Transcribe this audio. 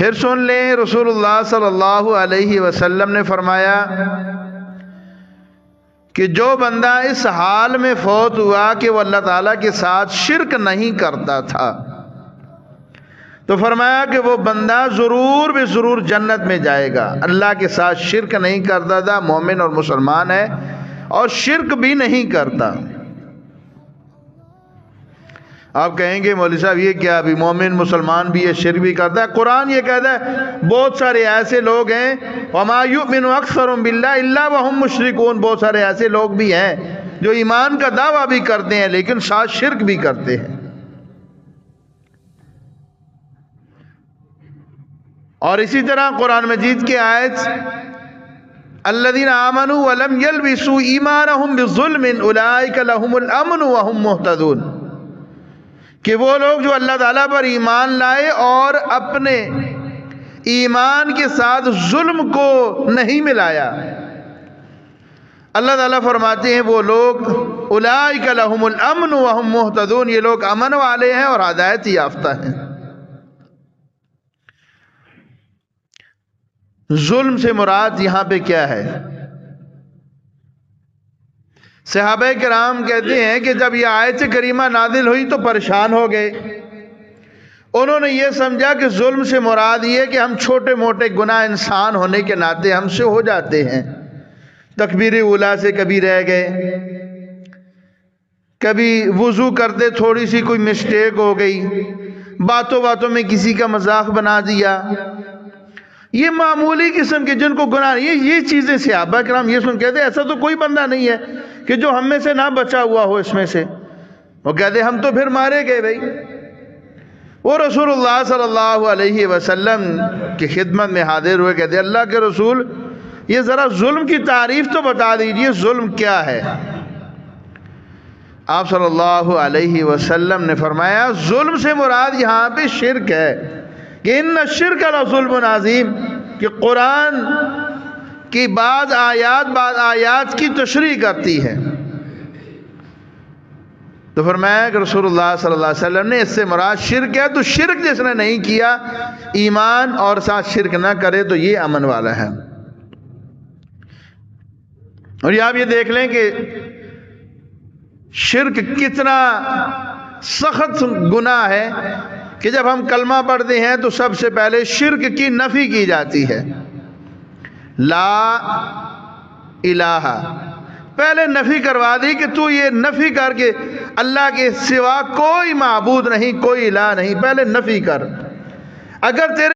پھر سن لیں، رسول اللہ صلی اللہ علیہ وسلم نے فرمایا کہ جو بندہ اس حال میں فوت ہوا کہ وہ اللہ تعالیٰ کے ساتھ شرک نہیں کرتا تھا، تو فرمایا کہ وہ بندہ ضرور بے ضرور جنت میں جائے گا۔ اللہ کے ساتھ شرک نہیں کرتا تھا، مومن اور مسلمان ہے، اور شرک بھی نہیں کرتا۔ آپ کہیں گے مولوی صاحب یہ کیا، ابھی مومن مسلمان بھی ہے، شرک بھی کرتا ہے؟ قرآن یہ کہتا ہے بہت سارے ایسے لوگ ہیں وَمَا يُؤْمِنُ أَكْثَرُهُم بِاللَّهِ إِلَّا وَهُم مُشْرِكُونَ، بہت سارے ایسے لوگ بھی ہیں جو ایمان کا دعویٰ بھی کرتے ہیں لیکن ساتھ شرک بھی کرتے ہیں۔ اور اسی طرح قرآن مجید کی آیت الَّذِينَ آمَنُوا وَلَمْ يَلْبِسُوا إِيمَانَهُم بِظُلْمٍ أُولَٰئِكَ لَهُمُ الْأَمْنُ وَهُم مُهْتَدُونَ، کہ وہ لوگ جو اللہ تعالیٰ پر ایمان لائے اور اپنے ایمان کے ساتھ ظلم کو نہیں ملایا، اللہ تعالیٰ فرماتے ہیں وہ لوگ اولئک لہم الامن وہم مہتدون، یہ لوگ امن والے ہیں اور ہدایت یافتہ ہیں۔ ظلم سے مراد یہاں پہ کیا ہے؟ صحابہ کرام کہتے ہیں کہ جب یہ آیت کریمہ نازل ہوئی تو پریشان ہو گئے۔ انہوں نے یہ سمجھا کہ ظلم سے مراد یہ کہ ہم چھوٹے موٹے گناہ انسان ہونے کے ناطے ہم سے ہو جاتے ہیں، تکبیر اولیٰ سے کبھی رہ گئے، کبھی وضو کرتے تھوڑی سی کوئی مسٹیک ہو گئی، باتوں باتوں میں کسی کا مذاق بنا دیا، یہ معمولی قسم کے جن کو گناہ، یہ چیزیں صحابہ کرام یہ سن کہتے ہیں ایسا تو کوئی بندہ نہیں ہے کہ جو ہم میں سے نہ بچا ہوا ہو اس میں سے۔ وہ کہتے ہم تو پھر مارے گئے بھائی۔ وہ رسول اللہ صلی اللہ علیہ وسلم کی خدمت میں حاضر ہوئے، کہتے اللہ کے رسول یہ ذرا ظلم کی تعریف تو بتا دیجئے، ظلم کیا ہے؟ آپ صلی اللہ علیہ وسلم نے فرمایا ظلم سے مراد یہاں پہ شرک ہے، کہ ان الشرک لظلم عظیم، کہ قرآن کی بعض آیات کی تشریح کرتی ہے۔ تو فرمایا کہ رسول اللہ صلی اللہ علیہ وسلم نے اس سے مراد شرک ہے، تو شرک جس نے نہیں کیا، ایمان اور ساتھ شرک نہ کرے تو یہ امن والا ہے۔ اور یہ آپ یہ دیکھ لیں کہ شرک کتنا سخت گناہ ہے کہ جب ہم کلمہ پڑھتے ہیں تو سب سے پہلے شرک کی نفی کی جاتی ہے، لا الہ، پہلے نفی کروا دی کہ تو یہ نفی کر کے اللہ کے سوا کوئی معبود نہیں، کوئی الہ نہیں، پہلے نفی کر۔ اگر تیرے